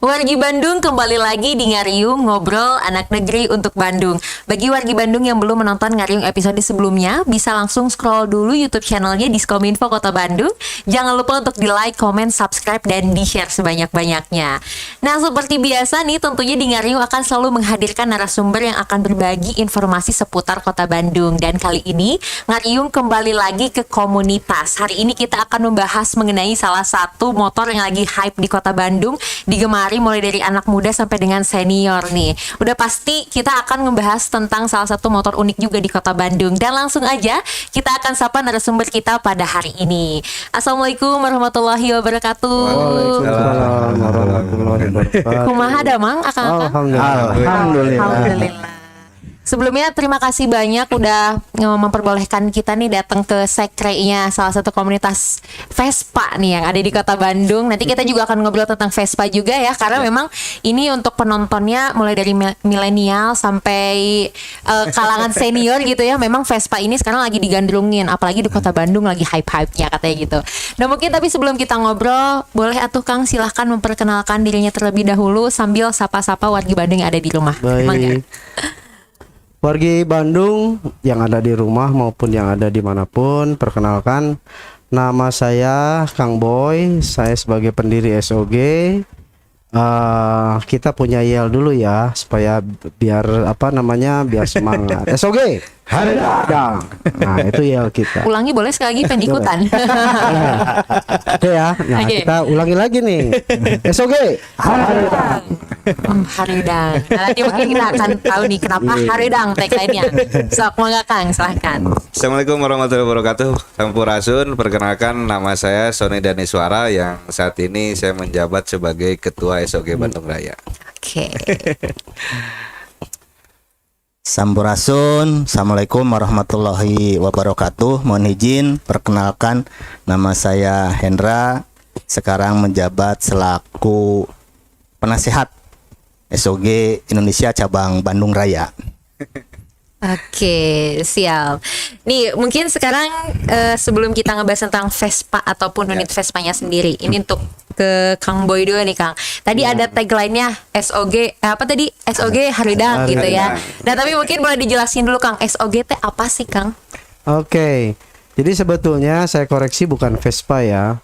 Wargi Bandung kembali lagi di Ngariung Ngobrol Anak Negeri untuk Bandung. Bagi wargi Bandung yang belum menonton Ngariung episode sebelumnya, bisa langsung scroll dulu YouTube channelnya Diskominfo Kota Bandung. Jangan lupa untuk di like, comment, subscribe, dan di share sebanyak-banyaknya. Nah, seperti biasa nih, tentunya di Ngariung akan selalu menghadirkan narasumber yang akan berbagi informasi seputar Kota Bandung. Dan kali ini Ngariung kembali lagi ke komunitas. Hari ini kita akan membahas mengenai salah satu motor yang lagi hype di Kota Bandung, digemari mulai dari anak muda sampai dengan senior nih. Udah pasti kita akan membahas tentang salah satu motor unik juga di Kota Bandung. Dan langsung aja kita akan sapa narasumber kita pada hari ini. Assalamualaikum warahmatullahi wabarakatuh. Waalaikumsalam warahmatullahi wabarakatuh. Kumaha da Mang akang-akang? Alhamdulillah. Sebelumnya terima kasih banyak udah memperbolehkan kita nih datang ke sekre-nya salah satu komunitas Vespa nih yang ada di Kota Bandung. Nanti kita juga akan ngobrol tentang Vespa juga ya, karena memang ini untuk penontonnya mulai dari milenial sampai kalangan senior gitu ya. Memang Vespa ini sekarang lagi digandrungin, apalagi di Kota Bandung lagi hype-hype-nya katanya gitu. Nah mungkin tapi sebelum kita ngobrol, boleh atuh Kang silahkan memperkenalkan dirinya terlebih dahulu sambil sapa-sapa wargi Bandung yang ada di rumah. Baik. Wargi Bandung yang ada di rumah maupun yang ada dimanapun, perkenalkan, nama saya Kang Boy. Saya sebagai pendiri SOG. Kita punya yel dulu ya, supaya biar biar semangat. SOG Haridang. Nah itu yel kita. Ulangi boleh sekali lagi, pengen ikutan. Oke ya. Nah kita ulangi lagi nih. SOG Haridang. Haridang. Nanti mungkin kita akan tahu nih kenapa Haridang tagline-nya. Sok mangga Kang, silahkan. Assalamualaikum warahmatullahi wabarakatuh. Sampurasun, perkenalkan nama saya Sony Daniswara yang saat ini saya menjabat sebagai Ketua SOG Bandung Raya. Oke. Sampurasun, Assalamualaikum warahmatullahi wabarakatuh. Mohon izin, perkenalkan nama saya Hendra. Sekarang menjabat selaku penasehat SOG Indonesia Cabang Bandung Raya. Oke, siap. Nih, mungkin sekarang sebelum kita ngebahas tentang Vespa ataupun unit Vespanya sendiri, ini untuk ke Kang Boy dulu nih Kang. Tadi ada tagline-nya SOG SOG Haridang gitu ya. Nah, tapi mungkin boleh dijelasin dulu Kang, SOG teh apa sih Kang? Oke. Jadi sebetulnya saya koreksi bukan Vespa ya.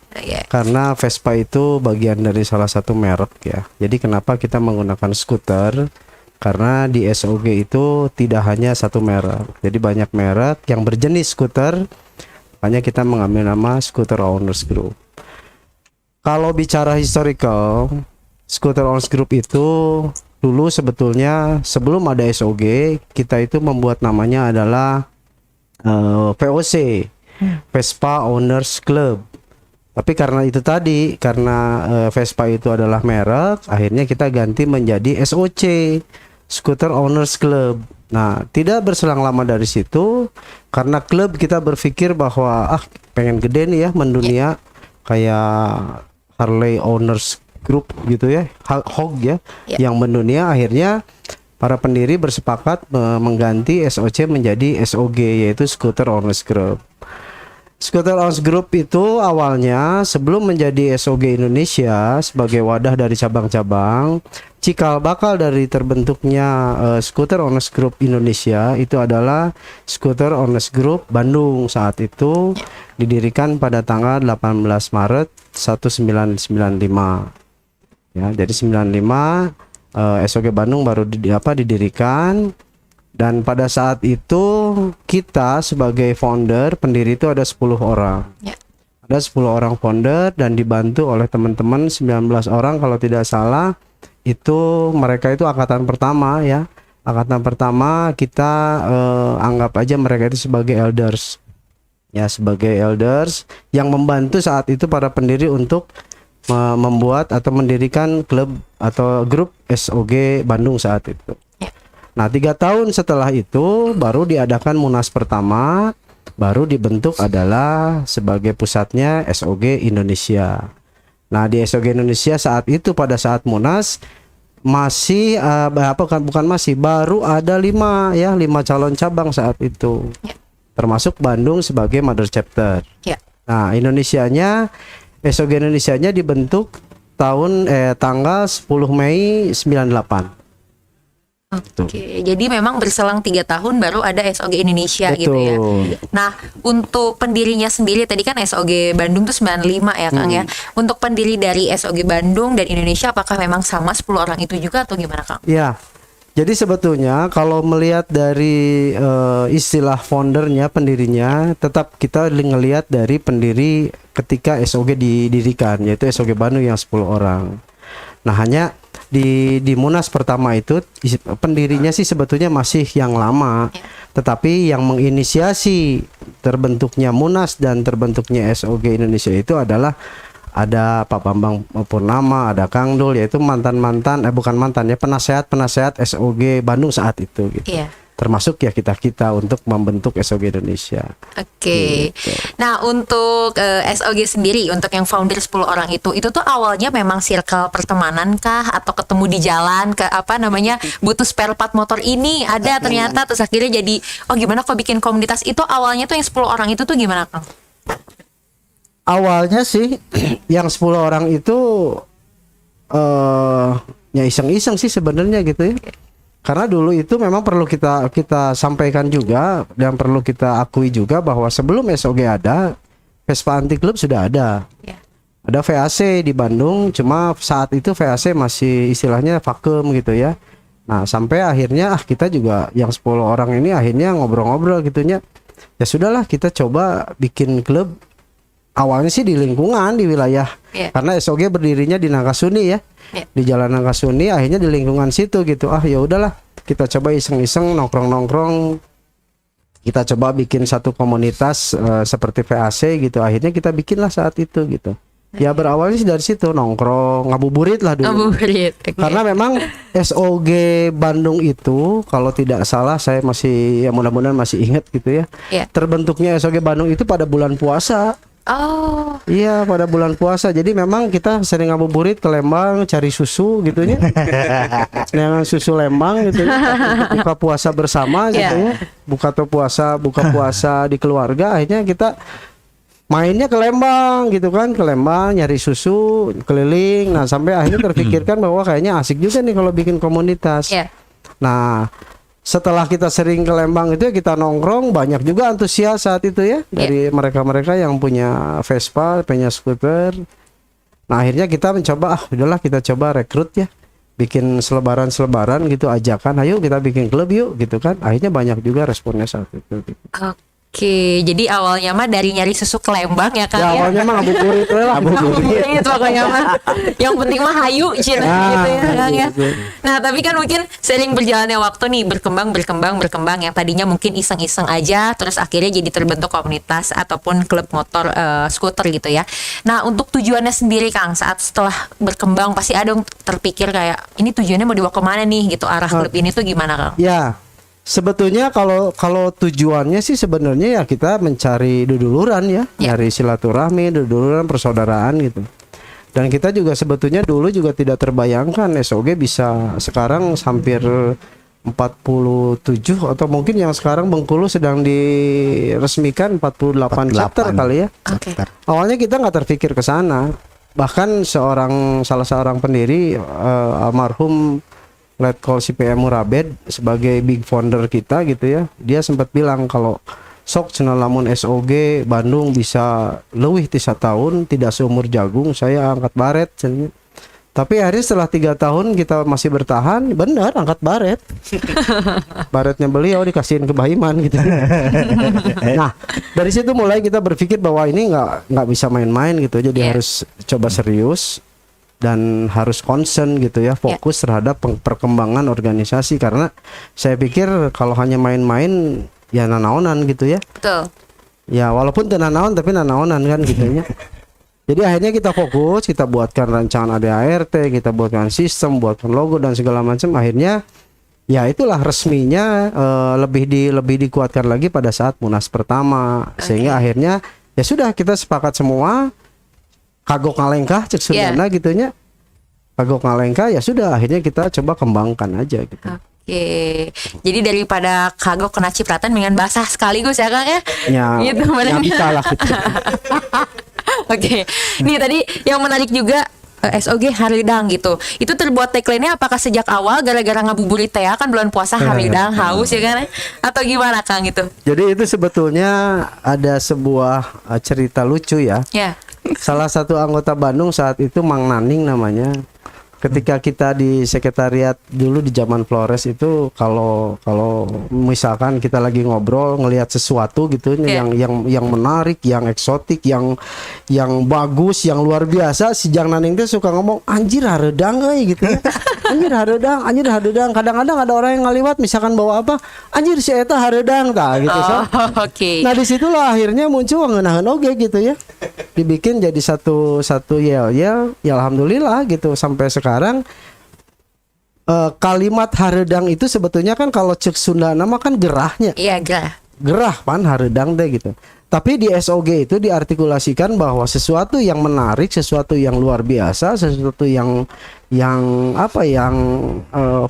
Karena Vespa itu bagian dari salah satu merek ya. Jadi kenapa kita menggunakan skuter? Karena di SOG itu tidak hanya satu merek. Jadi banyak merek yang berjenis skuter. Makanya kita mengambil nama Scooter Owners Group. Kalau bicara historical, Scooter Owners Group itu dulu sebetulnya sebelum ada SOG, kita itu membuat namanya adalah VOC, Vespa Owners Club. Tapi karena itu tadi, karena Vespa itu adalah merek, akhirnya kita ganti menjadi SOC, Scooter Owners Club. Nah, tidak berselang lama dari situ, karena klub kita berpikir bahwa pengen gede nih ya mendunia, kayak Harley Owners Group gitu ya, HOG ya, yang mendunia. Akhirnya para pendiri bersepakat mengganti SOC menjadi SOG, yaitu Scooter Owners Group. Scooter Owners Group itu awalnya sebelum menjadi SOG Indonesia sebagai wadah dari cabang-cabang, cikal bakal dari terbentuknya Scooter Owners Group Indonesia itu adalah Scooter Owners Group Bandung. Saat itu didirikan pada tanggal 18 Maret 1995. Ya, jadi 95 SOG Bandung baru didirikan. Dan pada saat itu kita sebagai founder, pendiri itu ada 10 orang. Ada 10 orang founder dan dibantu oleh teman-teman 19 orang kalau tidak salah. Itu mereka itu angkatan pertama ya. Angkatan pertama kita anggap aja mereka itu sebagai elders. Ya, sebagai elders yang membantu saat itu para pendiri untuk membuat atau mendirikan klub atau grup SOG Bandung saat itu. Nah, 3 tahun setelah itu baru diadakan Munas pertama, baru dibentuk adalah sebagai pusatnya SOG Indonesia. Nah, di SOG Indonesia saat itu pada saat Munas masih baru ada 5 calon cabang saat itu. Termasuk Bandung sebagai mother chapter. Nah, Indonesianya SOG Indonesianya dibentuk tanggal 10 Mei 98. Oke, jadi memang berselang 3 tahun baru ada SOG Indonesia gitu ya. Nah, untuk pendirinya sendiri tadi kan SOG Bandung tuh 95 ya Kang ya. Untuk pendiri dari SOG Bandung dan Indonesia apakah memang sama 10 orang itu juga atau gimana Kang? Ya. Jadi sebetulnya kalau melihat dari istilah foundernya, pendirinya, tetap kita ngelihat dari pendiri ketika SOG didirikan, yaitu SOG Bandung yang 10 orang. Nah, hanya di Munas pertama itu pendirinya sih sebetulnya masih yang lama, tetapi yang menginisiasi terbentuknya Munas dan terbentuknya SOG Indonesia itu adalah ada Pak Bambang Purnama, ada Kang Dul, yaitu bukan mantan ya, penasehat SOG Bandung saat itu gitu. Iya. Termasuk ya kita untuk membentuk SOG Indonesia. Oke. Gitu. Nah, untuk SOG sendiri, untuk yang founder 10 orang itu tuh awalnya memang circle pertemanan kah atau ketemu di jalan butuh spare part motor ini ada ternyata terus akhirnya jadi gimana kok bikin komunitas itu awalnya tuh yang 10 orang itu tuh gimana Kang? Awalnya sih yang 10 orang itu ya iseng-iseng sih sebenarnya gitu ya. Karena dulu itu memang perlu kita sampaikan juga dan perlu kita akui juga bahwa sebelum SOG ada, Vespa Anti Club sudah ada. Yeah. Ada VAC di Bandung, cuma saat itu VAC masih istilahnya vakum gitu ya. Nah, sampai akhirnya kita juga yang 10 orang ini akhirnya ngobrol-ngobrol gitunya. Ya sudahlah, kita coba bikin klub. Awalnya sih di lingkungan, di wilayah. Yeah. Karena SOG berdirinya di Nangkasuni ya. Yeah. Di Jalan Nangkasuni, akhirnya di lingkungan situ gitu. Ya udahlah, kita coba iseng-iseng nongkrong-nongkrong. Kita coba bikin satu komunitas seperti VAC gitu. Akhirnya kita bikinlah saat itu gitu. Ya berawalnya sih dari situ, nongkrong, ngabuburit lah dulu. Ngabuburit. Okay. Karena memang SOG Bandung itu kalau tidak salah, saya masih ya mudah-mudahan masih ingat gitu ya. Yeah. Terbentuknya SOG Bandung itu pada bulan puasa. Oh. Iya, pada bulan puasa. Jadi memang kita sering ngabuburit ke Lembang cari susu gitu ya. Dengan susu Lembang gitu ya. Buka puasa bersama gitu ya. Buka puasa di keluarga. Akhirnya kita mainnya ke Lembang gitu kan, ke Lembang nyari susu keliling. Nah, sampai akhirnya terpikirkan bahwa kayaknya asik juga nih kalau bikin komunitas. Yeah. Nah, setelah kita sering ke Lembang itu ya kita nongkrong, banyak juga antusias saat itu ya dari mereka-mereka yang punya Vespa, punya skuter. Nah, akhirnya kita mencoba udahlah kita coba rekrut ya. Bikin selebaran gitu ajakan, ayo kita bikin klub yuk gitu kan. Akhirnya banyak juga responnya saat itu. Oke, jadi awalnya mah dari nyari susu ke Lembang ya Kang ya. Awalnya mah ngabuburit lah. Ngabuburit pokoknya mah. Yang penting mah hayu cina gitu ya Kang ya. Nah, tapi kan mungkin sering berjalannya waktu nih berkembang yang tadinya mungkin iseng-iseng aja terus akhirnya jadi terbentuk komunitas ataupun klub motor skuter gitu ya. Nah, untuk tujuannya sendiri Kang, saat setelah berkembang pasti ada yang terpikir kayak ini tujuannya mau dibawa kemana nih gitu, arah klub ini tuh gimana Kang? Ya. Sebetulnya kalau tujuannya sih sebenarnya ya kita mencari duduluran ya, dari silaturahmi, duduluran persaudaraan gitu. Dan kita juga sebetulnya dulu juga tidak terbayangkan SOG bisa sekarang hampir 47 atau mungkin yang sekarang Bengkulu sedang diresmikan 48 chapter kali ya. Okay. Awalnya kita nggak terpikir ke sana. Bahkan salah seorang pendiri almarhum Letkol CPM Murabed sebagai big founder kita gitu ya, dia sempat bilang kalau sok cenah lamun SOG Bandung bisa leuwih ti tahun tidak seumur jagung saya angkat baret cenah. Tapi akhirnya setelah 3 tahun kita masih bertahan, benar angkat baret. Baretnya beliau dikasihin ke Bahiman gitu. Nah, dari situ mulai kita berpikir bahwa ini nggak bisa main-main gitu, jadi harus coba serius. Dan harus concern gitu ya, fokus terhadap perkembangan organisasi. Karena saya pikir kalau hanya main-main ya nanaonan gitu ya. Betul. Ya walaupun nanaon tapi nanaonan kan gitu ya. Jadi akhirnya kita fokus, kita buatkan rancangan ADART, kita buatkan sistem, buatkan logo dan segala macam. Akhirnya ya itulah resminya lebih dikuatkan lagi pada saat Munas pertama. Sehingga akhirnya ya sudah kita sepakat semua. Kagok ngalengkah cek sudahna gitunya. Kagok ngalengkah ya sudah akhirnya kita coba kembangkan aja gitu. Oke. Jadi daripada kagok kena cipratan dengan basah sekaligus ya Kang ya. Ya, gitu ya bisa lah gitu. Oke. Nih tadi yang menarik juga SOG hareudang gitu. Itu terbuat tagline-nya apakah sejak awal gara-gara ngabuburit teh kan bulan puasa hareudang haus ya kan? Atau gimana Kang itu? Jadi itu sebetulnya ada sebuah cerita lucu ya. Ya. Salah satu anggota Bandung saat itu Mang Naning namanya. Ketika kita di sekretariat dulu di zaman Flores itu kalau misalkan kita lagi ngobrol ngelihat sesuatu gitu yang menarik, yang eksotik, yang bagus, yang luar biasa, si Jang Naning tuh suka ngomong anjir hareudang euy gitu ya. Anjir hareudang. Kadang-kadang ada orang yang ngaliwat misalkan bawa apa, anjir si eta hareudang tah gitu. Oke. Nah disitulah akhirnya muncul ngeunaheun oge gitu ya. Dibikin jadi satu yel-yel, ya alhamdulillah gitu sampai sekarang. Kalimat hareudang itu sebetulnya kan kalau cek Sunda nama kan gerahnya. Iya, Gerah pan hareudang teh gitu. Tapi di SOG itu diartikulasikan bahwa sesuatu yang menarik, sesuatu yang luar biasa, sesuatu yang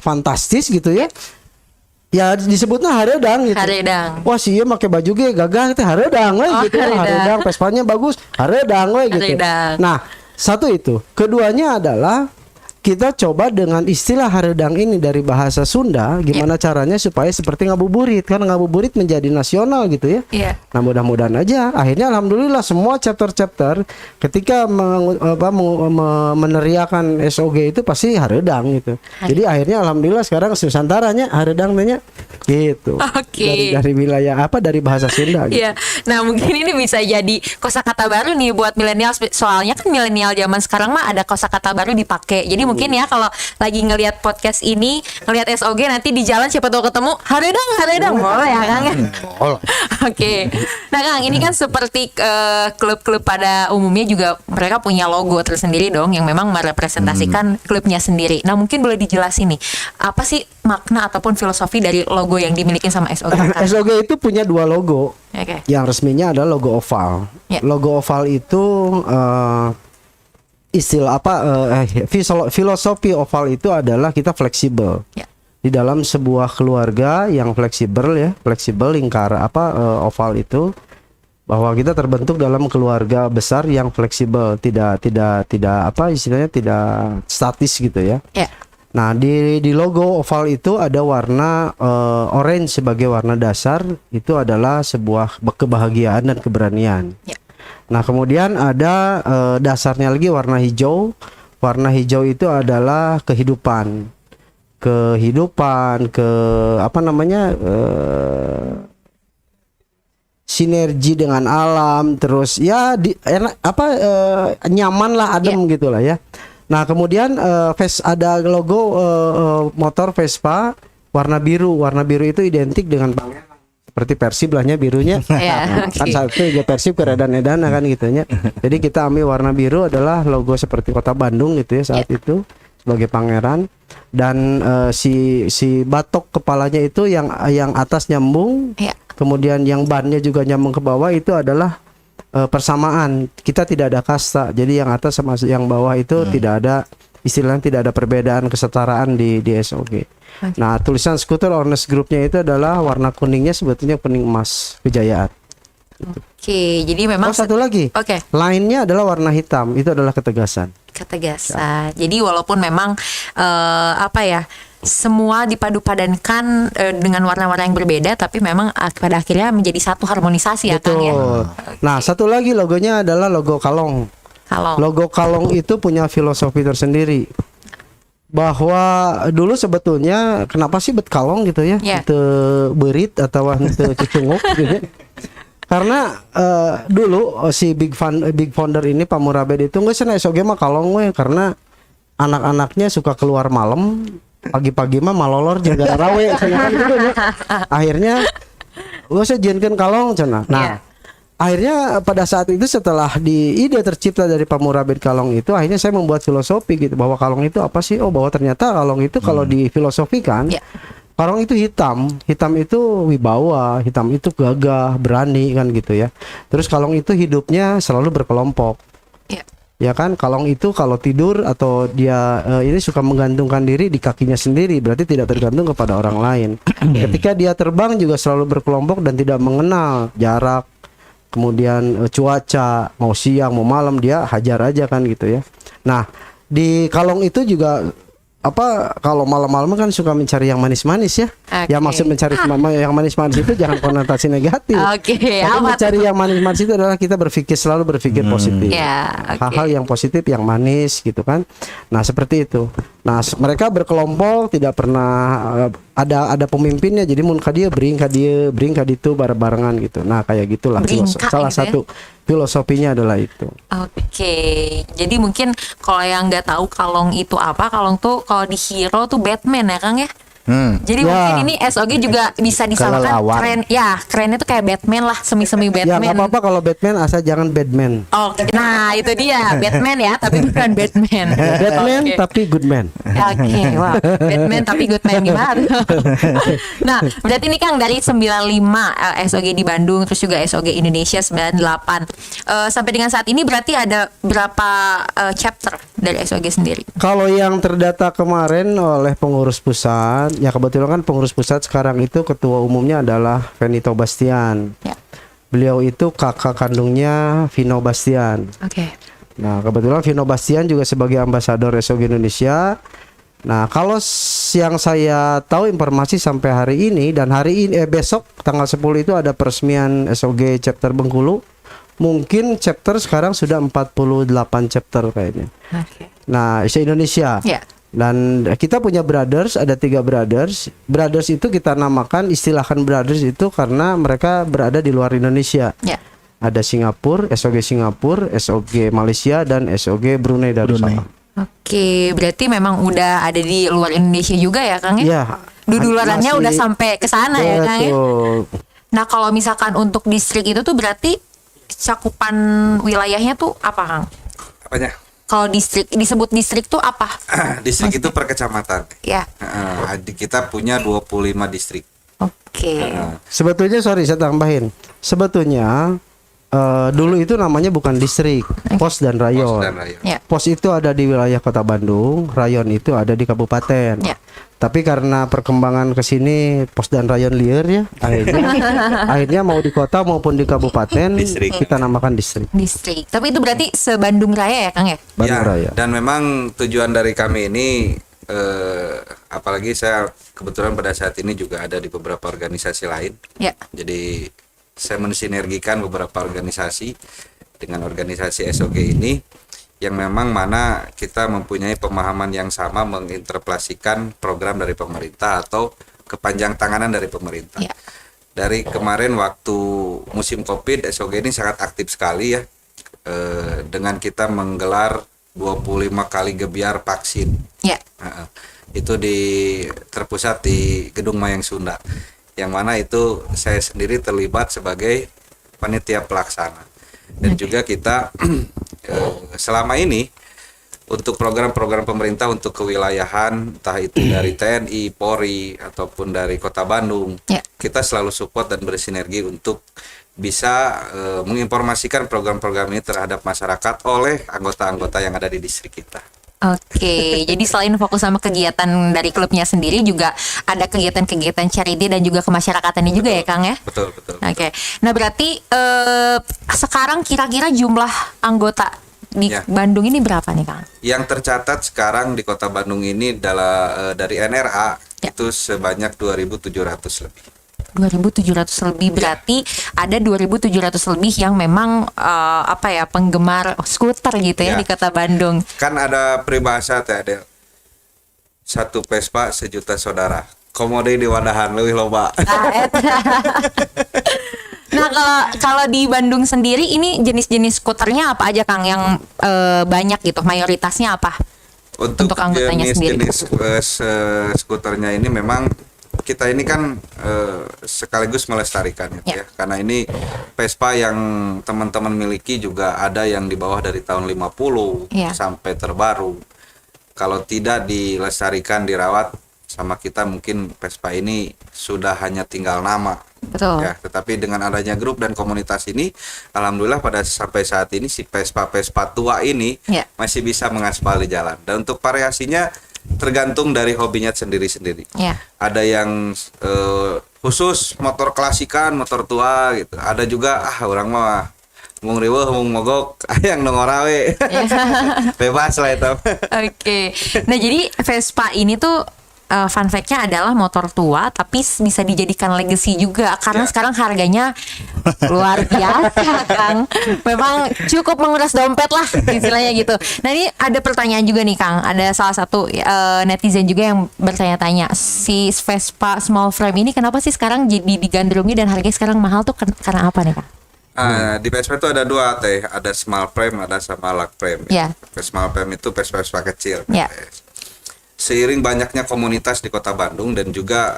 fantastis gitu ya. Ya disebutnya hareudang gitu. Hareudang. Wah sih ya pakai baju ge gagah teh hareudang we gitu. Hareudang Vespanya bagus, hareudang we gitu. Hareudang. Nah, satu itu. Keduanya adalah kita coba dengan istilah hareudang ini dari bahasa Sunda, gimana caranya supaya seperti ngabuburit, kan ngabuburit menjadi nasional gitu ya. Iya. Nah mudah-mudahan aja, akhirnya alhamdulillah semua chapter-chapter ketika meneriakan SOG itu pasti hareudang gitu. Jadi akhirnya alhamdulillah sekarang Nusantaranya hareudang nya gitu. Oke. Dari wilayah dari bahasa Sunda gitu. Iya. Nah, mungkin ini bisa jadi kosakata baru nih buat milenial. Soalnya kan milenial zaman sekarang mah ada kosakata baru dipakai. Jadi mungkin ya kalau lagi ngelihat podcast ini, ngelihat SOG nanti di jalan siapa tahu ketemu hareudang. Boleh ya, Kang? Oke. Nah, Kang, ini kan seperti klub-klub pada umumnya juga mereka punya logo tersendiri dong yang memang merepresentasikan klubnya sendiri. Nah, mungkin boleh dijelasin nih, apa sih makna ataupun filosofi dari logo yang dimiliki sama SOG? SOG itu punya dua logo. Oke. Yang resminya adalah logo oval. Ya. Logo oval itu istilah filosofi oval itu adalah kita fleksibel. Ya. Di dalam sebuah keluarga yang fleksibel lingkar oval itu bahwa kita terbentuk dalam keluarga besar yang fleksibel, tidak istilahnya tidak statis gitu ya. Ya. Nah, di logo oval itu ada warna orange sebagai warna dasar, itu adalah sebuah kebahagiaan dan keberanian. Ya. Nah, kemudian ada dasarnya lagi warna hijau. Warna hijau itu adalah kehidupan, sinergi dengan alam, terus ya nyaman lah, adem gitulah ya. Nah, kemudian ada logo motor Vespa warna biru. Warna biru itu identik dengan pangeran. Seperti Persib lahnya birunya. Kan satu juga Persib keredan-edana kan gitunya. Jadi kita ambil warna biru adalah logo seperti Kota Bandung gitu ya saat itu sebagai pangeran. Dan si batok kepalanya itu yang atas nyambung. Kemudian yang bannya juga nyambung ke bawah itu adalah persamaan. Kita tidak ada kasta. Jadi yang atas sama yang bawah itu tidak ada, istilahnya tidak ada perbedaan, kesetaraan di SOG. Nah, tulisan Skuter Owners Groupnya itu adalah warna kuningnya sebetulnya kuning emas kejayaan. Oke, jadi memang satu lagi. Lainnya adalah warna hitam, itu adalah ketegasan. Jadi walaupun memang semua dipadu-padankan dengan warna-warna yang berbeda, tapi memang pada akhirnya menjadi satu harmonisasi ya, Kang ya. Nah, satu lagi logonya adalah logo kalong. Logo kalong itu punya filosofi tersendiri. Bahwa dulu sebetulnya kenapa sih bet kalong gitu ya, itu berit atau itu cucunguk gitu. Karena dulu si big founder ini Pak Murabed itu nggak sana SOG mah kalong we, karena anak-anaknya suka keluar malam, pagi-pagi mah malolor jaga rawe gitu ya. Akhirnya gak usah jenkeun kalong cenah. Nah, akhirnya pada saat itu setelah ide tercipta dari Pak Murabed kalong itu, akhirnya saya membuat filosofi gitu bahwa kalong itu apa sih? Oh, bahwa ternyata kalong itu kalau difilosofikan, kalong itu hitam itu wibawa, hitam itu gagah, berani kan gitu ya. Terus kalong itu hidupnya selalu berkelompok. Ya kan, kalong itu kalau tidur atau dia ini suka menggantungkan diri di kakinya sendiri, berarti tidak tergantung kepada orang lain. Ketika dia terbang juga selalu berkelompok dan tidak mengenal jarak. Kemudian cuaca, mau siang mau malam dia hajar aja kan gitu ya. Nah, di Kalong itu juga apa kalau malam-malam kan suka mencari yang manis-manis ya. Oke. Ya maksud mencari yang manis-manis itu jangan konotasi negatif. Oke, Tapi apa mencari yang manis-manis itu adalah kita selalu berpikir positif. Ya, oke. Hal-hal yang positif, yang manis gitu kan. Nah, seperti itu. Nah, mereka berkelompok tidak pernah ada pemimpinnya. Jadi mun ka dieu bring ka ditu barengan gitu. Nah, kayak gitulah Bringka salah gitu ya? satu filosofinya adalah itu. Oke, jadi mungkin kalau yang nggak tahu Kalong itu apa, Kalong tuh kalau di Hero tuh Batman ya Kang ya. Jadi Ya. mungkin ini SOG juga bisa disamakan Kelelawar. keren, ya kerennya tuh kayak Batman lah, semi-semi Ya nggak Batman. apa-apa kalau Batman asal jangan Batman. Oke, nah itu dia Batman ya, tapi bukan Batman. Batman Oke. tapi good man. Oke, wow. Batman tapi good man gimana? Nah, berarti ini Kang dari 95 SOG di Bandung, terus juga SOG Indonesia 98. Sampai dengan saat ini berarti ada berapa chapter dari SOG sendiri? Kalau yang terdata kemarin oleh pengurus pusat, ya kebetulan kan pengurus pusat sekarang itu ketua umumnya adalah Venito Bastian. Ya. Beliau itu kakak kandungnya Vino Bastian. Oke. Nah, kebetulan Vino Bastian juga sebagai ambasador SOG Indonesia. Nah, kalau yang saya tahu informasi sampai hari ini dan hari ini besok tanggal 10 itu ada peresmian SOG chapter Bengkulu. Mungkin chapter sekarang sudah 48 chapter kayaknya. Oke. Nah, se-Indonesia. Ya. Dan kita punya brothers, ada 3 brothers. Brothers itu kita namakan, istilahkan brothers itu karena mereka berada di luar Indonesia. Ya. Ada Singapura, SOG Malaysia, dan SOG Brunei Darussalam. Oke, berarti memang udah ada di luar Indonesia juga ya Kang ya? Iya. Dudularannya Masih- udah sampai ke sana ya Kang ya? Betul. Nah, kalau misalkan untuk distrik itu tuh berarti cakupan wilayahnya tuh apa Kang? Apanya? Kalau distrik disebut distrik tuh apa? Distrik itu per kecamatan. Ya. Kita punya 25 distrik. Oke. Sebetulnya sorry saya tambahin. Sebetulnya dulu itu namanya bukan distrik, pos dan rayon. Pos dan rayon. Ya. Pos itu ada di wilayah Kota Bandung, rayon itu ada di kabupaten. Ya. Tapi karena perkembangan ke sini pos dan rayon liar ya, akhirnya mau di kota maupun di kabupaten Distrik. kita namakan distrik. Distrik. Tapi itu berarti se-Bandung Raya ya Kang ya? Bandung Ya, Raya. dan memang tujuan dari kami ini apalagi saya kebetulan pada saat ini juga ada di beberapa organisasi lain. Ya. Jadi saya mensinergikan beberapa organisasi dengan organisasi SOG ini yang memang mana kita mempunyai pemahaman yang sama menginterpelasikan program dari pemerintah atau kepanjang tanganan dari pemerintah. Ya. Dari kemarin waktu musim Covid, SOG ini sangat aktif sekali ya dengan kita menggelar 25 kali gebiar vaksin. Ya. Itu terpusat di Gedung Mayang Sunda, yang mana itu saya sendiri terlibat sebagai panitia pelaksana. Dan juga kita selama ini untuk program-program pemerintah untuk kewilayahan, entah itu dari TNI, Polri ataupun dari Kota Bandung, Ya. kita selalu support dan bersinergi untuk bisa menginformasikan program-program ini terhadap masyarakat oleh anggota-anggota yang ada di distrik kita. Oke, jadi selain fokus sama kegiatan dari klubnya sendiri juga ada kegiatan-kegiatan charity dan juga kemasyarakatannya juga ya Kang ya? Betul, betul. Oke, nah berarti sekarang kira-kira jumlah anggota di Ya. Bandung ini berapa nih Kang? Yang tercatat sekarang di Kota Bandung ini adalah dari NRA Ya. itu sebanyak 2.700 lebih. 2.700 lebih, berarti ada 2.700 lebih yang memang penggemar skuter gitu ya Ya. di Kota Bandung. Kan ada peribahasa teh Adel. Satu Vespa sejuta saudara. Komode di wadahan leuwih loba. Nah, kalau di Bandung sendiri ini jenis-jenis skuternya apa aja Kang yang banyak gitu, mayoritasnya apa? Untuk anggotanya sendiri. jenis skuternya ini memang kita ini kan sekaligus melestarikan Ya. ya. Karena ini Vespa yang teman-teman miliki juga ada yang di bawah dari tahun 50 Ya. sampai terbaru. Kalau tidak dilestarikan, dirawat sama kita, mungkin Vespa ini sudah hanya tinggal nama. Betul. Ya, tetapi dengan adanya grup dan komunitas ini, alhamdulillah sampai saat ini si Vespa tua ini Ya. masih bisa mengaspal di jalan. Dan untuk variasinya tergantung dari hobinya sendiri-sendiri. Ya. Ada yang khusus motor klasikan, motor tua gitu. Ada juga orang mah Mung riweuh mung mogok hayang nu ngorawe. Bebas lah itu. Oke. Nah, jadi Vespa ini tuh fun fact-nya adalah motor tua tapi bisa dijadikan legacy juga karena Ya. sekarang harganya luar biasa, Kang. Memang cukup menguras dompet lah istilahnya gitu. Nah, ini ada pertanyaan juga nih, Kang. Ada salah satu netizen juga yang bertanya-tanya, si Vespa small frame ini kenapa sih sekarang jadi digandrungi dan harganya sekarang mahal tuh karena apa nih, Kang? Di Vespa itu ada dua teh, ada small frame, ada sama large frame. Ya. Small frame itu Vespa kecil. Ya. Seiring banyaknya komunitas di Kota Bandung dan juga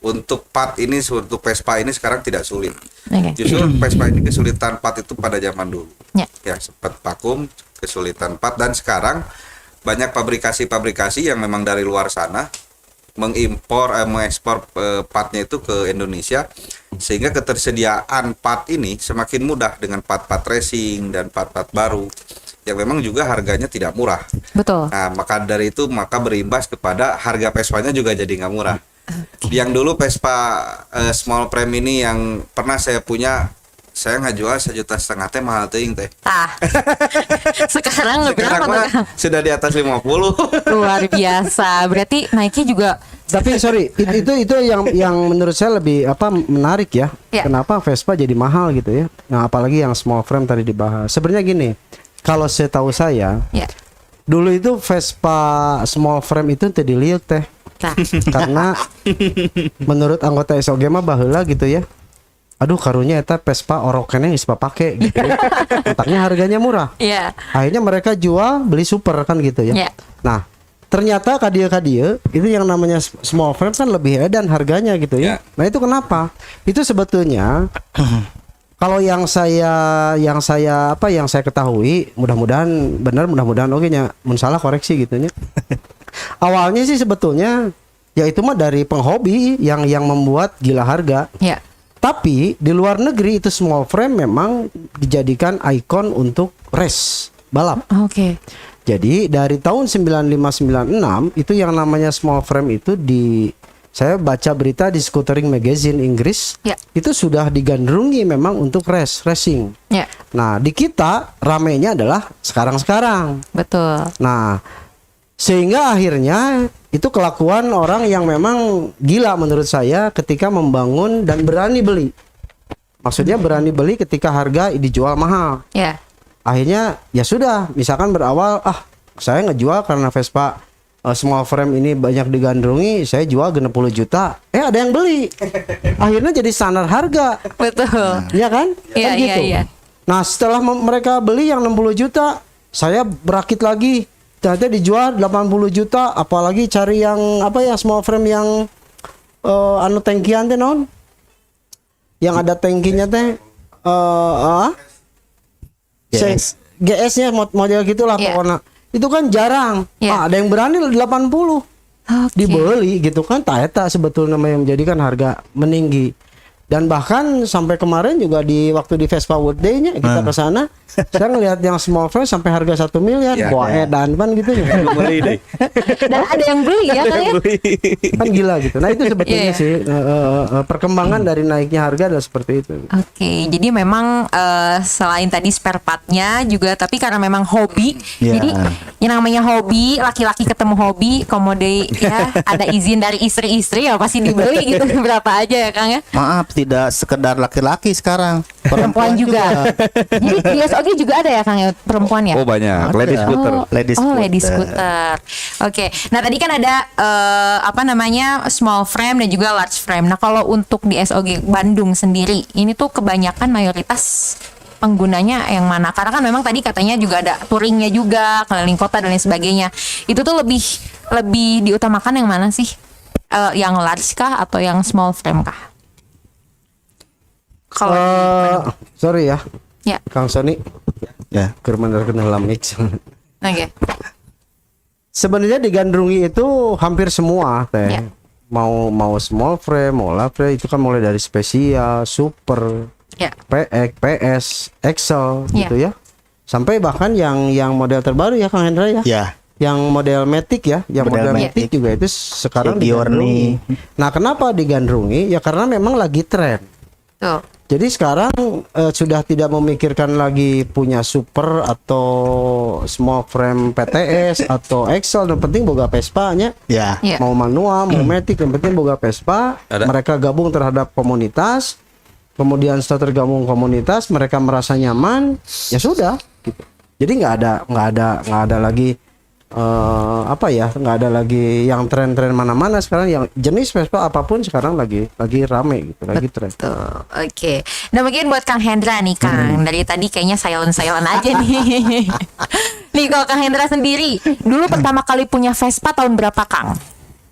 untuk part ini, untuk Vespa ini sekarang tidak sulit. Oke. Justru Vespa ini kesulitan part itu pada zaman dulu. Ya. Sempat vakum, kesulitan part, dan sekarang banyak pabrikasi-pabrikasi yang memang dari luar sana mengekspor partnya itu ke Indonesia, sehingga ketersediaan part ini semakin mudah dengan part-part racing dan part-part baru yang memang juga harganya tidak murah. Betul. Nah, maka dari itu berimbas kepada harga Vespanya juga jadi nggak murah. Yang dulu Vespa small frame ini yang pernah saya punya, saya nggak jual 1,5 juta teh, mahal teuing teh. Sekarang berapa tuh, mah Kang? sudah di atas 50. Luar biasa. Berarti naiknya juga. Tapi sorry, itu yang menurut saya lebih menarik ya. Ya. Kenapa Vespa jadi mahal gitu ya? Nah, apalagi yang small frame tadi dibahas. Sebenarnya gini, kalau setahu saya, Ya. dulu itu Vespa small frame itu teu diliuk teh. Nah, Karena menurut anggota SOG mah baheula gitu ya. Aduh, karunya eta Vespa orokennya geus papake gitu ya. Otaknya harganya murah. ya. Akhirnya mereka jual beli super kan gitu ya. Ya. Nah, ternyata kadia itu yang namanya small frame kan lebih edan harganya gitu ya. Ya. Nah, itu kenapa? Itu sebetulnya kalau yang saya ketahui, mudah-mudahan benar, mudah-mudahan oke nya, mun salah koreksi gitu nya. Awalnya sih sebetulnya ya itu mah dari penghobi yang membuat gila harga. Ya. Tapi di luar negeri itu small frame memang dijadikan ikon untuk race balap. Oke. Jadi dari tahun 9596 itu yang namanya small frame itu saya baca berita di Scootering Magazine Inggris, Ya. itu sudah digandrungi memang untuk racing. Ya. Nah, di kita ramenya adalah sekarang-sekarang. Betul. Nah, sehingga akhirnya itu kelakuan orang yang memang gila menurut saya ketika membangun dan berani beli. Maksudnya berani beli ketika harga dijual mahal. Ya. Akhirnya ya sudah, misalkan berawal saya ngejual karena Vespa small frame ini banyak digandrungi, saya jual 60 juta. Ada yang beli. Akhirnya jadi standar harga. Betul. Iya kan? Iya, Kan gitu. iya. Nah, setelah mereka beli yang 60 juta, saya berakit lagi. Ternyata dijual 80 juta, apalagi cari yang small frame yang tangkian teh non. Yang ada tangkinya teh GS. GS-nya model gitulah Iya. pokoknya. Itu kan jarang. Iya. Ada yang berani 80. Oke. Dibeli gitu kan, eta sebetulnya yang menjadikan harga meninggi. Dan bahkan sampai kemarin juga waktu di Vespa World Day-nya kita ke sana, saya ngelihat yang small frame sampai harga 1 miliar. Ya, Wah, edan kan gitu ya. Beli deh. Dan ada yang beli ya, kan ya? Kan gila gitu. Nah, itu sebetulnya Iya. sih perkembangan dari naiknya harga adalah seperti itu. Oke, jadi memang selain tadi spare part-nya juga, tapi karena memang hobi, Ya. jadi yang namanya hobi, laki-laki ketemu hobi, komode ya, ada izin dari istri-istri ya pasti dibeli gitu, berapa aja ya Kang ya? Maaf, tidak sekedar laki-laki sekarang, Perempuan juga. Jadi di SOG juga ada ya Kang ya, perempuan ya? Oh, banyak. Ada. Ladies scooter. Ladies scooter. Oke. Nah, tadi kan ada small frame dan juga large frame. Nah, kalau untuk di SOG Bandung sendiri, ini tuh kebanyakan mayoritas penggunanya yang mana? Karena kan memang tadi katanya juga ada touringnya juga, keliling kota dan lain sebagainya. Itu tuh lebih diutamakan yang mana sih? Yang large kah atau yang small frame kah? Kalau Sorry ya, ya, Kang Sony, ya. kermander kenal mix. oke. Sebenarnya digandrungi itu hampir semua teh. Ya. Mau small frame, mau large frame, itu kan mulai dari spesial, super, Ya. PX, PS, Excel Ya. gitu ya. Sampai bahkan yang model terbaru ya Kang Hendra ya. Ya. Yang model Matic ya, yang Model model Matic Matic. juga itu sekarang Giorni. digandrungi. Nah, kenapa digandrungi? Ya karena memang lagi tren. Tuh. Jadi sekarang sudah tidak memikirkan lagi punya super atau small frame PTS atau Excel, yang penting boga Vespa nya. Ya. Iya. Mau manual, mau matic, yang penting boga Vespa. Ada. Mereka gabung terhadap komunitas. Kemudian setelah tergabung komunitas, mereka merasa nyaman, ya sudah gitu. Jadi nggak ada lagi nggak ada lagi yang tren-tren mana-mana sekarang, yang jenis Vespa apapun sekarang lagi rame gitu, lagi tren. Tuh, oke. Nah mungkin buat Kang Hendra nih Kang, dari tadi kayaknya silent aja nih. Nih kalau Kang Hendra sendiri, dulu pertama kali punya Vespa tahun berapa Kang?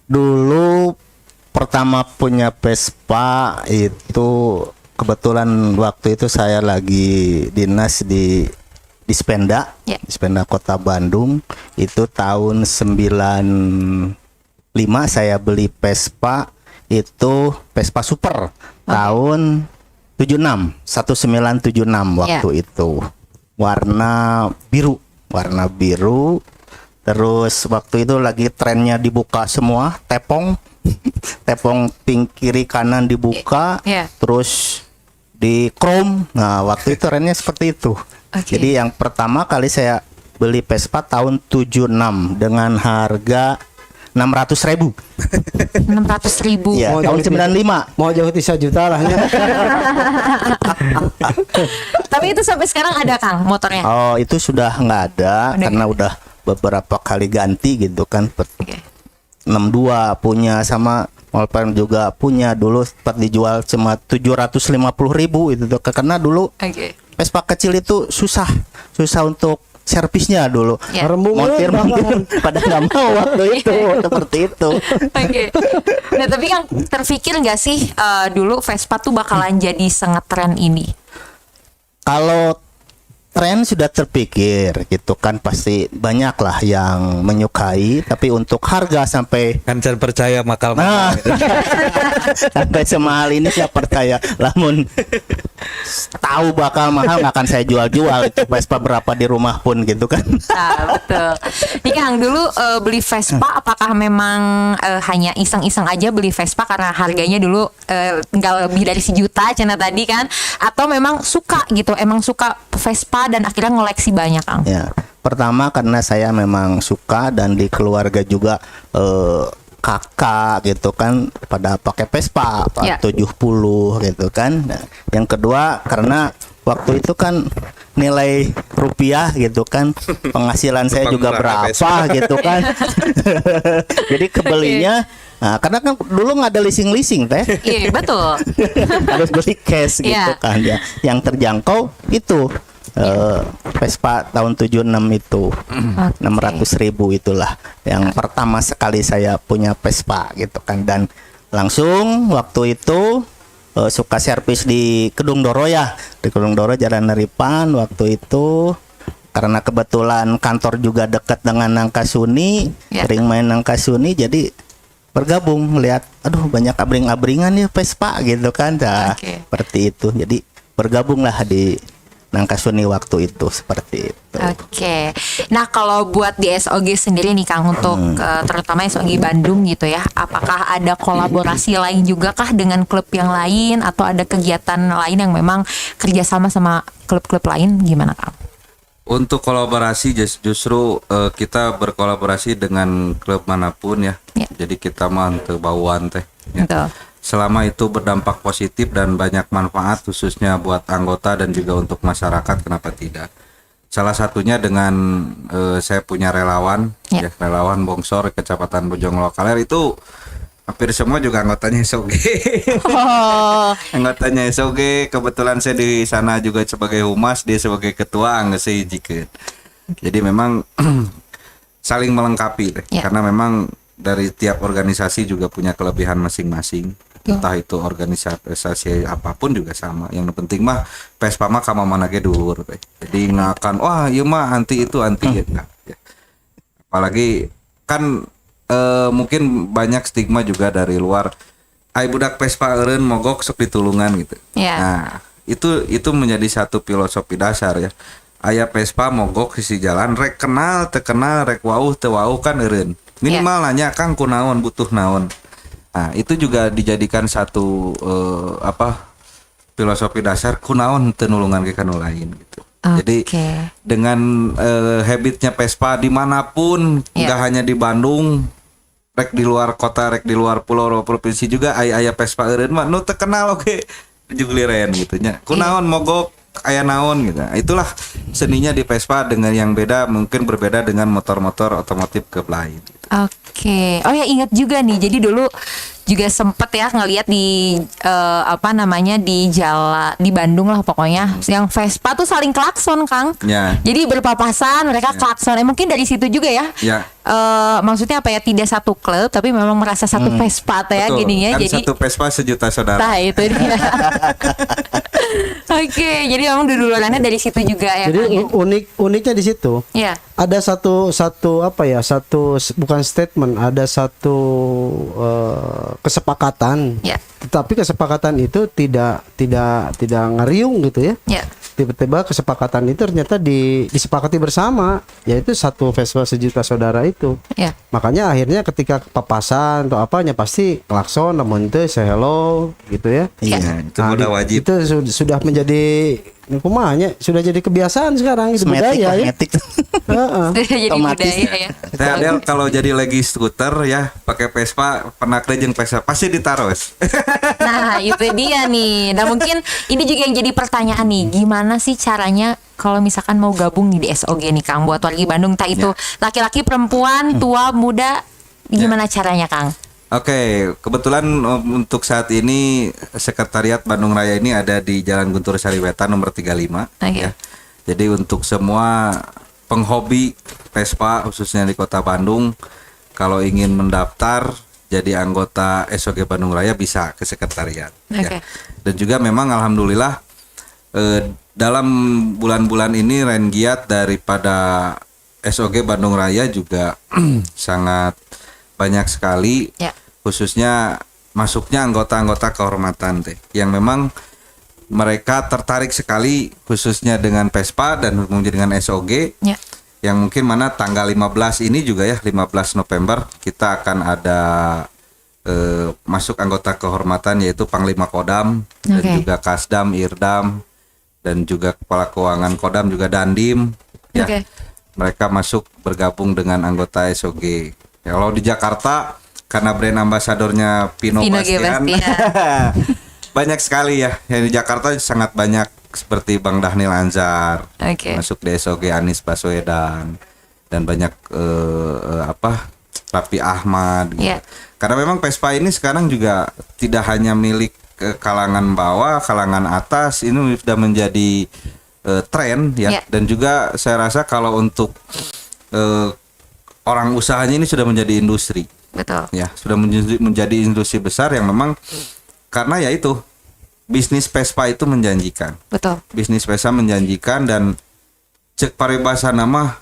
Dulu pertama punya Vespa itu kebetulan waktu itu saya lagi dinas di Spenda, Ya. di Spenda Kota Bandung. Itu tahun 95 saya beli Vespa, itu Vespa Super tahun 76, 1976 waktu itu. Warna biru. Terus waktu itu lagi trennya dibuka semua, tepong pink kiri kanan dibuka, Ya. terus di chrome. Nah, waktu itu trennya seperti itu. Oke. Jadi yang pertama kali saya beli Vespa tahun 76 dengan harga 600.000. 600.000. Ya, Mau tahun jauh 95. Mau jauh 1 juta lah ya. Tapi itu sampai sekarang ada Kang motornya. Oh, itu sudah nggak ada Udah karena udah beberapa kali ganti gitu kan. Oke. 62 punya, sama Molpen juga punya, dulu sempat dijual cuma 750.000 itu tuh. Karena dulu Oke. Vespa kecil itu susah untuk servisnya dulu. Ya. Montir pada nggak mau waktu itu seperti itu. Oke. Nah tapi Kang terpikir nggak sih dulu Vespa tuh bakalan jadi sengetren ini? Kalau tren sudah terpikir gitu kan, pasti banyak lah yang menyukai, tapi untuk harga sampai Kan saya percaya makal nah, sampai semahal ini saya percaya, lamun tahu bakal mahal nggak akan saya jual itu Vespa berapa di rumah pun gitu kan. Nah, betul. Nih Kang, dulu beli Vespa apakah memang hanya iseng-iseng aja beli Vespa karena harganya dulu nggak lebih dari 1 juta cina tadi kan? Atau memang suka gitu, emang suka Vespa dan akhirnya ngoleksi banyak Kang? Ya, pertama karena saya memang suka dan di keluarga juga kakak gitu kan pada pakai Vespa Ya. 70 gitu kan. Nah, yang kedua karena waktu itu kan nilai rupiah gitu kan, penghasilan saya juga Tukang murah berapa gitu kan. Jadi kebelinya karena kan dulu nggak ada leasing teh. Iya betul. Harus beli cash gitu Iya. kan ya. Yang terjangkau itu Vespa tahun 76 itu 600.000 itulah yang pertama sekali saya punya Vespa gitu kan. Dan langsung waktu itu suka servis di Kedung Doro ya, di Kedung Doro Jalan Neripan waktu itu. Karena kebetulan kantor juga dekat dengan Nangkasuni, Ya. sering main Nangkasuni, jadi bergabung lihat, aduh banyak abring-abringan ya Vespa gitu kan. Nah, Oke. seperti itu. Jadi bergabunglah di Nangkasuni waktu itu seperti itu. Oke. Nah, kalau buat di SOG sendiri nih Kang untuk terutama SOG Bandung gitu ya, apakah ada kolaborasi lain juga kah dengan klub yang lain atau ada kegiatan lain yang memang kerjasama sama klub-klub lain, gimana Kang? Untuk kolaborasi justru kita berkolaborasi dengan klub manapun ya. Ya. Jadi kita mah teu bauan teh. Ya. Betul. Selama itu berdampak positif dan banyak manfaat khususnya buat anggota dan juga untuk masyarakat, kenapa tidak? Salah satunya dengan saya punya relawan, Ya. ya, relawan Bongsor Kecamatan Bojong Lokaler itu hampir semua juga anggotanya SOG. Oh, Anggotanya SOG, kebetulan saya di sana juga sebagai humas, dia sebagai ketua angga sehijikeun. Jadi memang saling melengkapi deh, Ya. karena memang dari tiap organisasi juga punya kelebihan masing-masing. Ya. Entah itu organisasi apapun juga sama. Yang penting mah Vespa mah kama mana ge dhuwur teh. Jadi nggak akan wah ieu mah anti itu anti nah, ya. Apalagi kan mungkin banyak stigma juga dari luar. Ai budak Vespa eureun mogok sok ditulungan gitu. Ya. Nah, itu menjadi satu filosofi dasar ya. Aya Vespa mogok sisi jalan rek kenal teu kenal rek wauh teu wauh kan eureun. Minimal nanya Kang kunaon butuh naon. Nah, itu juga dijadikan satu filosofi dasar kunaon teu nulungan ke kanu lain gitu. Jadi dengan habitnya Vespa dimanapun, nggak hanya di Bandung, rek di luar kota, rek di luar pulau provinsi juga aya Vespa eureun mah nu teu kenal oge jugliren gitu nya. Kunaon mogok aya naon gitu. Itulah seninya di Vespa dengan yang beda, mungkin berbeda dengan motor-motor otomotif klub lain. Oke. Oh ya, ingat juga nih. Jadi dulu juga sempet ya ngelihat di di jalan di Bandung lah pokoknya, yang Vespa tuh saling klakson, Kang. Ya. Jadi berpapasan mereka klakson. Mungkin dari situ juga ya. Ya. Maksudnya apa ya, tidak satu klub tapi memang merasa satu Vespa ya gini ya. Kan Jadi satu Vespa sejuta saudara. nah itu dia. Oke, jadi memang dulurannya dari situ juga ya. Jadi Kang, ya? uniknya di situ. Ya. Ada bukan statement, ada satu kesepakatan. Ya. Tetapi kesepakatan itu tidak ngeriung gitu ya. Ya. Tiba-tiba kesepakatan itu ternyata disepakati bersama, yaitu satu Vespa sejuta saudara itu. Ya. Makanya akhirnya ketika papasan atau apanya pasti klakson, namun itu say hello gitu ya. Iya, itu udah wajib. Itu sudah menjadi kumanya, sudah jadi kebiasaan sekarang, itu budaya ya. Kosmetik. Heeh. Jadi Otomatis. budaya ya. Teh Adel kalau jadi lagi skuter ya pakai Vespa, pernah jeung Vespa pasti ditaros. Nah, itu dia nih. Nah, mungkin ini juga yang jadi pertanyaan nih. Gimana sih caranya kalau misalkan mau gabung nih di SOG nih, Kang, buat wargi Bandung, tak itu laki-laki, perempuan, tua, muda, gimana caranya, Kang? Oke, kebetulan untuk saat ini Sekretariat Bandung Raya ini ada di Jalan Guntur Sariwetan nomor 35 Oke. ya. Jadi untuk semua penghobi Vespa khususnya di Kota Bandung, kalau ingin mendaftar jadi anggota SOG Bandung Raya bisa ke sekretariat. Oke. Ya. Dan juga memang alhamdulillah dalam bulan-bulan ini rengiat daripada SOG Bandung Raya juga sangat banyak sekali, Ya. khususnya masuknya anggota-anggota kehormatan teh yang memang mereka tertarik sekali khususnya dengan Vespa dan mungkin dengan SOG. Ya. Yang mungkin mana tanggal 15 ini juga ya, 15 November kita akan ada masuk anggota kehormatan yaitu Panglima Kodam dan Oke. juga Kasdam, Irdam dan juga Kepala Keuangan Kodam juga Dandim ya. Oke. Mereka masuk bergabung dengan anggota SOG. Ya, kalau di Jakarta karena brand ambasadornya Pino Pino G. Bastian Bastian. banyak sekali ya. Yang di Jakarta sangat banyak seperti Bang Dhanil Anzar Oke. masuk di SOG, Anies Baswedan dan banyak Raffi Ahmad gitu. Iya. Karena memang Vespa ini sekarang juga tidak hanya milik kalangan bawah, kalangan atas, ini sudah menjadi tren ya. Iya. Dan juga saya rasa kalau untuk orang usahanya ini sudah menjadi industri. Betul. Ya, sudah menjadi industri besar yang memang karena ya itu bisnis Vespa itu menjanjikan. Betul. Bisnis Vespa menjanjikan dan cek paribasa nama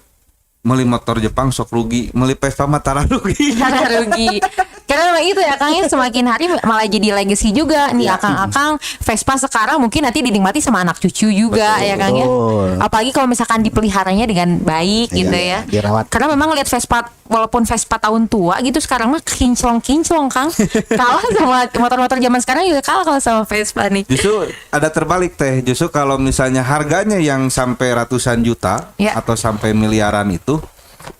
meli motor Jepang sok rugi, meli Vespa mah tara rugi. Karena rugi. Karena memang itu ya, Kang, ya, semakin hari malah jadi legacy juga nih akang-akang Vespa sekarang mungkin nanti dinikmati sama anak cucu juga. Betul. Ya, Kang, ya. Betul. Apalagi kalau misalkan dipeliharanya dengan baik gitu ya. Dirawat. Karena memang lihat Vespa, walaupun Vespa tahun tua gitu sekarang mah kinclong-kinclong, Kang. Kalah sama motor-motor zaman sekarang juga kalah kalau sama Vespa nih. Justru ada terbalik teh. Justru kalau misalnya harganya yang sampai ratusan juta Ya. atau sampai miliaran itu,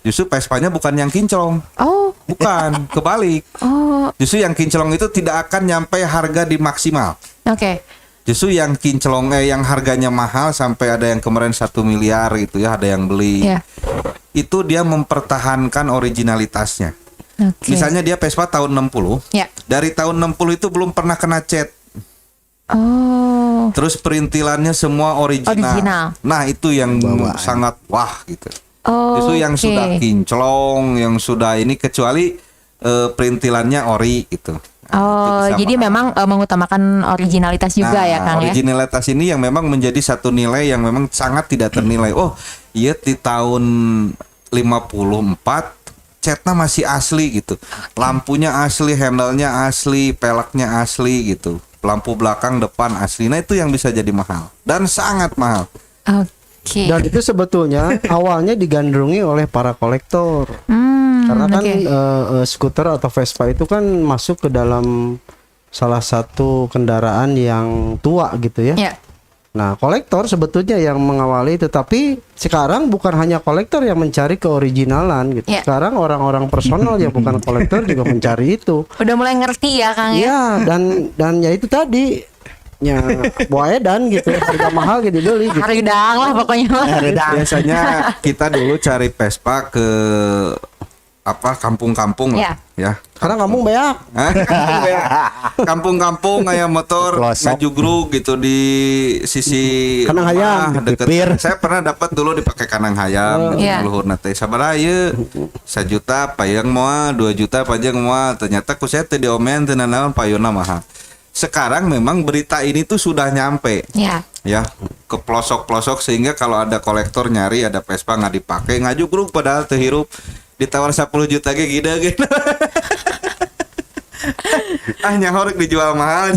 justru Vespanya bukan yang kinclong. Oh, Bukan, kebalik. oh, Justru yang kinclong itu tidak akan nyampe harga di maksimal. oke. Justru yang kinclong yang harganya mahal sampai ada yang kemarin 1 miliar gitu ya, ada yang beli. Ya. Itu dia mempertahankan originalitasnya. Oke. Misalnya dia Vespa tahun 60. Ya. Dari tahun 60 itu belum pernah kena cat. Oh. Terus perintilannya semua original. Original. Nah, itu yang Bawaan. sangat wah gitu. Oh. Justru yang oke. sudah kinclong, yang sudah ini kecuali perintilannya ori gitu. Oh, Itu bisa jadi mahal. memang mengutamakan originalitas juga ya, Kang, ya. originalitas ini yang memang menjadi satu nilai yang memang sangat tidak ternilai. Oh, iya di tahun 54 catnya masih asli gitu. Lampunya asli, handle-nya asli, peleknya asli gitu. Lampu belakang, depan asli. Nah, itu yang bisa jadi mahal dan sangat mahal. Oke. Dan itu sebetulnya awalnya digandrungi oleh para kolektor. Karena kan oke. skuter atau Vespa itu kan masuk ke dalam salah satu kendaraan yang tua gitu ya. Ya. Nah, kolektor sebetulnya yang mengawali itu, tapi sekarang bukan hanya kolektor yang mencari keoriginalan gitu. Ya. Sekarang orang-orang personal yang bukan kolektor juga mencari itu. Udah mulai ngerti ya Kang ya. Iya, dan ya itu tadi ya boedan gitu, harga mahal gitu dibeli gitu. Haridang lah pokoknya. Biasanya kita dulu cari Vespa ke kampung-kampung lah ya. Karena kamu banyak. Kampung-kampung kayak motor Pelosok. ngajugrug gitu di sisi Kanang rumah, hayam, deket. pipir. Saya pernah dapat dulu dipakai kanang hayam Iya. luhur nate sabaraha ieu 1 juta payang moal 2 juta pajang moal ternyata ku saya teh diomen teu naon payuna mahal. Sekarang memang berita ini tuh sudah nyampe Ya. ya ke pelosok-pelosok sehingga kalau ada kolektor nyari ada Vespa nggak dipakai ngajugrug padahal teu hirup ditawar 10 juta ge gitu. Nyaho rek dijual mahal.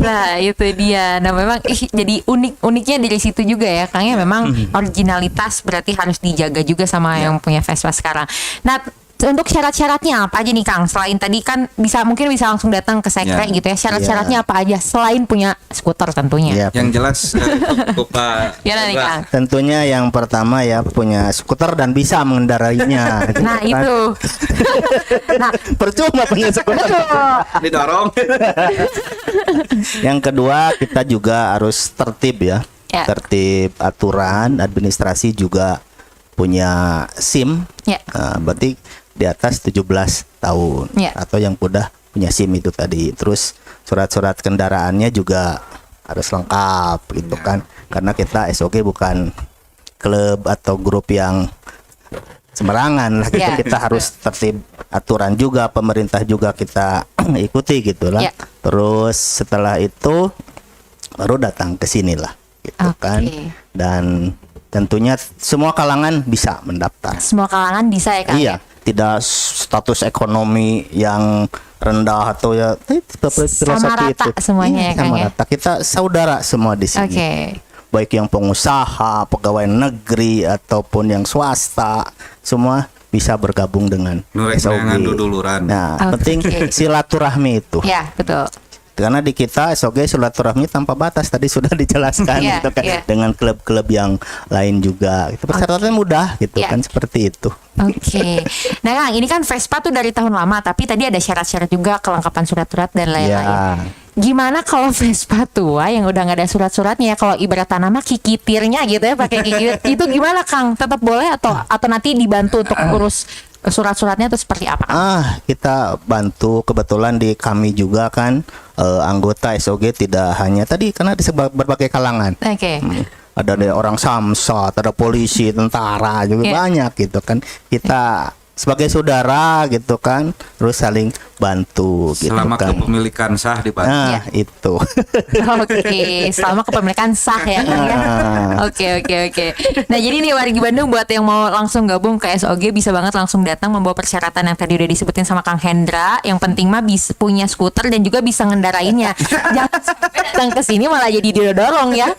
Nah itu dia. Nah memang jadi uniknya dari situ juga ya Kang ya. Memang originalitas berarti harus dijaga juga sama yang punya Vespa sekarang. Nah untuk syarat-syaratnya apa aja nih Kang? Selain tadi kan mungkin bisa langsung datang ke sekre Ya. gitu ya. Syarat-syaratnya apa aja selain punya skuter tentunya? Iya. Yang jelas untuk Pak Ya nih Kang. Tentunya yang pertama ya punya skuter dan bisa mengendarainya. gitu Nah kan. itu. Nah Percuma punya skuter. didorong. Yang kedua kita juga harus tertib ya. Ya. Tertib aturan, administrasi juga punya SIM. Ya. Berarti di atas 17 tahun Ya. atau yang udah punya SIM itu tadi. Terus surat-surat kendaraannya juga harus lengkap gitu kan. Karena kita SOG bukan klub atau grup yang sembarangan lah gitu. Ya. Kita harus tertib aturan juga, pemerintah juga kita ikuti gitu lah. Ya. Terus setelah itu baru datang ke sini lah gitu Oke. kan. Dan tentunya semua kalangan bisa mendaftar. semua kalangan bisa ya Kang? Iya, tidak status ekonomi yang rendah atau ya Sama rata semuanya ya, Kang, sama ya? rata. Kita saudara semua di sini. Oke. Baik yang pengusaha, pegawai negeri ataupun yang swasta, semua bisa bergabung dengan Nurek SOG. neangan duduluran. Nah, Oke. penting silaturahmi itu. Ya betul. Karena di kita SOG silaturahmi tanpa batas tadi sudah dijelaskan Iya, gitu kan, iya. dengan klub-klub yang lain juga. Itu persyaratannya mudah gitu Iya. kan, seperti itu. Oke. Nah Kang, ini kan Vespa tuh dari tahun lama, tapi tadi ada syarat-syarat juga, kelengkapan surat-surat dan lain-lain. Ya. Gimana kalau Vespa tua yang udah nggak ada surat-suratnya? Kalau ibarat tanama kikitirnya gitu ya, pakai kikit itu gimana Kang? Tetap boleh atau nanti dibantu untuk urus surat-suratnya itu seperti apa? Kita bantu, kebetulan di kami juga kan anggota SOG tidak hanya tadi karena di berbagai kalangan. Oke. Ada dari orang Samsat, ada polisi, tentara juga Iya. banyak gitu kan. Kita sebagai saudara gitu kan, terus saling bantu gitu Selama kan. kepemilikan sah dibantu. Nah, itu. Oke, selama kepemilikan sah ya Kang ya. Oke. Nah jadi nih wargi Bandung buat yang mau langsung gabung ke SOG bisa banget langsung datang membawa persyaratan yang tadi udah disebutin sama Kang Hendra. Yang penting mah bisa punya skuter dan juga bisa ngendarainnya. Jangan sampai datang ke sini malah jadi didorong ya.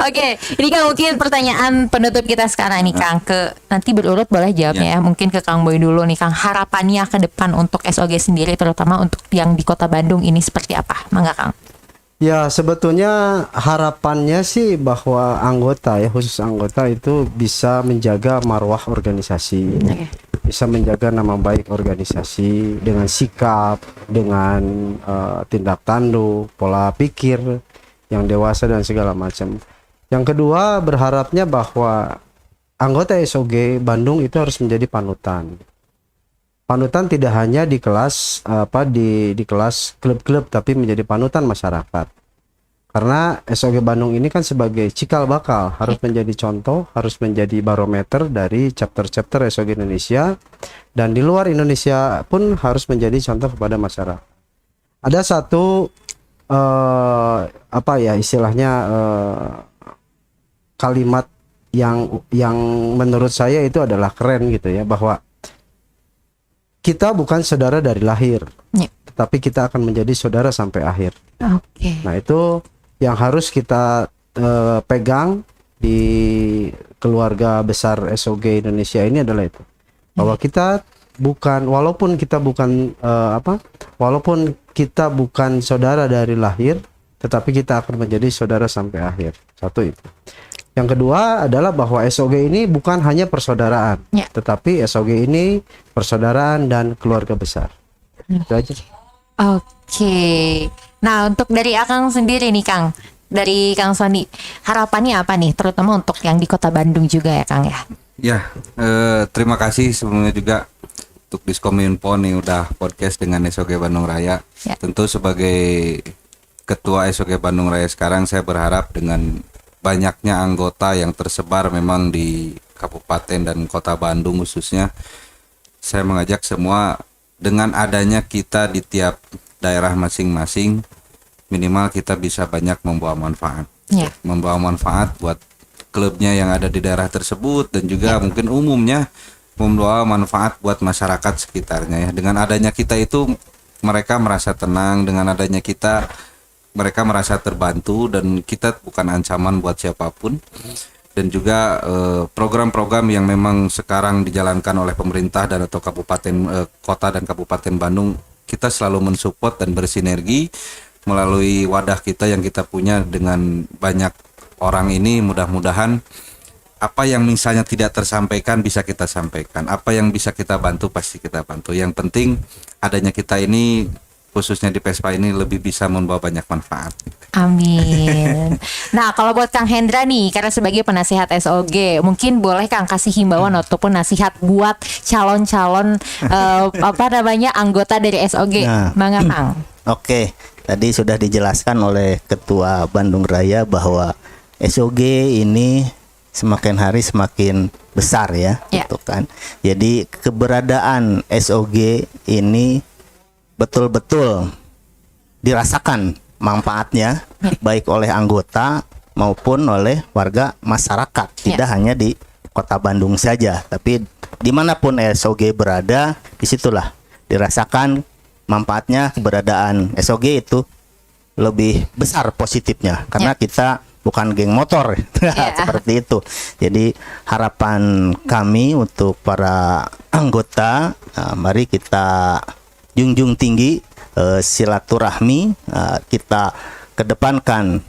Oke, ini Kang mungkin pertanyaan penutup kita sekarang nih Kang, ke nanti berurut boleh jawabnya ya. Mungkin ke Kang Boy dulu nih Kang, harapannya ke depan untuk SOG sendiri terutama untuk yang di Kota Bandung ini seperti apa? Mangga Kang. Ya sebetulnya harapannya sih bahwa anggota ya, khusus anggota itu bisa menjaga marwah organisasi, Oke. bisa menjaga nama baik organisasi dengan sikap, dengan tindak tanduk, pola pikir yang dewasa dan segala macam. Yang kedua berharapnya bahwa anggota SOG Bandung itu harus menjadi panutan. Panutan tidak hanya di kelas di kelas klub-klub, tapi menjadi panutan masyarakat. Karena SOG Bandung ini kan sebagai cikal bakal harus menjadi contoh, harus menjadi barometer dari chapter-chapter SOG Indonesia, dan di luar Indonesia pun harus menjadi contoh kepada masyarakat. Ada satu istilahnya kalimat yang menurut saya itu adalah keren gitu ya, bahwa kita bukan saudara dari lahir, Ya. tetapi kita akan menjadi saudara sampai akhir. Oke. Nah itu yang harus kita pegang di keluarga besar SOG Indonesia ini adalah itu, bahwa kita walaupun kita bukan walaupun kita bukan saudara dari lahir, tetapi kita akan menjadi saudara sampai akhir. Satu itu. Yang kedua adalah bahwa SOG ini bukan hanya persaudaraan, tetapi SOG ini persaudaraan dan keluarga besar. Itu aja. Oke. Nah, untuk dari Akang sendiri nih, Kang. Dari Kang Sony, harapannya apa nih, terutama untuk yang di Kota Bandung juga ya, Kang ya? Ya, terima kasih sebelumnya juga untuk Diskominfo nih udah podcast dengan SOG Bandung Raya. Ya. Tentu sebagai Ketua SOG Bandung Raya sekarang, saya berharap dengan banyaknya anggota yang tersebar memang di Kabupaten dan Kota Bandung khususnya, saya mengajak semua dengan adanya kita di tiap daerah masing-masing, minimal kita bisa banyak membawa manfaat. Membawa manfaat buat klubnya yang ada di daerah tersebut dan juga mungkin umumnya membawa manfaat buat masyarakat sekitarnya ya. Dengan adanya kita itu mereka merasa tenang, dengan adanya kita mereka merasa terbantu dan kita bukan ancaman buat siapapun. Dan juga program-program yang memang sekarang dijalankan oleh pemerintah dan atau kabupaten kota dan kabupaten Bandung, kita selalu mensupport dan bersinergi melalui wadah kita yang kita punya dengan banyak orang ini. Mudah-mudahan apa yang misalnya tidak tersampaikan bisa kita sampaikan, apa yang bisa kita bantu pasti kita bantu. Yang penting adanya kita ini khususnya di Vespa ini lebih bisa membawa banyak manfaat. Amin. Nah, kalau buat Kang Hendra nih, karena sebagai penasihat SOG, mungkin boleh Kang kasih himbauan ataupun nasihat buat calon-calon anggota dari SOG. Mangga Kang. Oke, tadi sudah dijelaskan oleh Ketua Bandung Raya bahwa SOG ini semakin hari semakin besar ya, gitu kan. Jadi keberadaan SOG ini betul-betul dirasakan manfaatnya baik oleh anggota maupun oleh warga masyarakat. Tidak hanya di Kota Bandung saja, tapi dimanapun SOG berada, disitulah dirasakan manfaatnya. Keberadaan SOG itu lebih besar positifnya karena kita bukan geng motor seperti itu. Jadi harapan kami untuk para anggota, mari kita junjung tinggi silaturahmi, kita kedepankan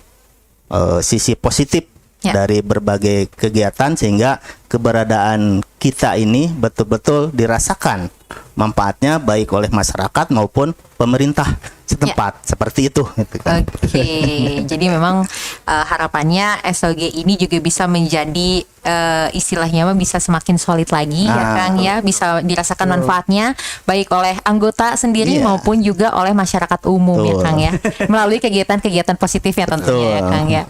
sisi positif dari berbagai kegiatan sehingga keberadaan kita ini betul-betul dirasakan manfaatnya baik oleh masyarakat maupun pemerintah setempat, seperti itu. Oke, jadi memang harapannya SOG ini juga bisa menjadi istilahnya bisa semakin solid lagi ya Kang ya, bisa dirasakan manfaatnya baik oleh anggota sendiri maupun juga oleh masyarakat umum ya Kang ya, melalui kegiatan-kegiatan positifnya tentunya ya Kang ya.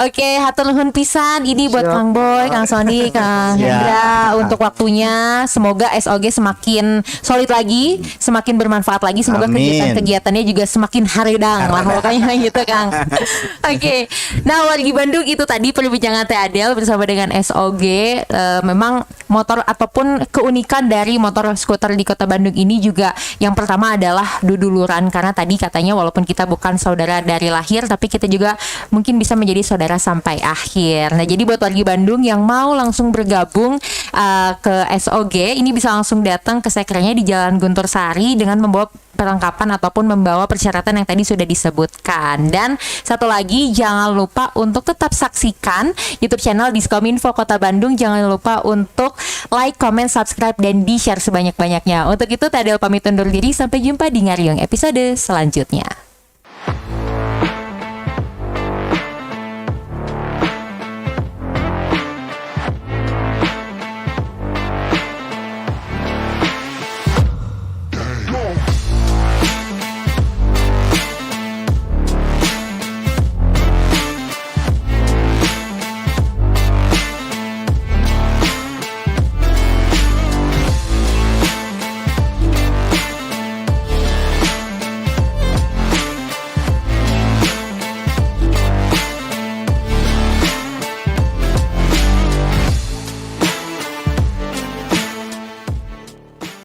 Oke, hatur nuhun pisan ini buat Kang Boy, Kang Sony, Kang Hendra untuk waktunya. Semoga SOG semakin solid lagi, semakin bermanfaat lagi. Semoga kegiatan-kegiatannya juga semakin haridang lah pokoknya gitu Kang. Oke. Nah, wargi Bandung itu tadi perbincangan Teh Adel bersama dengan SOG. Memang motor ataupun keunikan dari motor skuter di Kota Bandung ini juga yang pertama adalah duduluran, karena tadi katanya walaupun kita bukan saudara dari lahir tapi kita juga mungkin bisa menjadi saudara sampai akhir. Nah, jadi buat wargi Bandung yang mau langsung bergabung ke SOG ini bisa langsung datang ke sekernya di Jalan Guntur Sari dengan membawa perlengkapan ataupun membawa persyaratan yang tadi sudah disebutkan. Dan satu lagi, jangan lupa untuk tetap saksikan YouTube channel Diskominfo Kota Bandung. Jangan lupa untuk like, comment, subscribe, dan di-share sebanyak-banyaknya. Untuk itu, Tadel pamit undur diri. Sampai jumpa di Ngariung episode selanjutnya.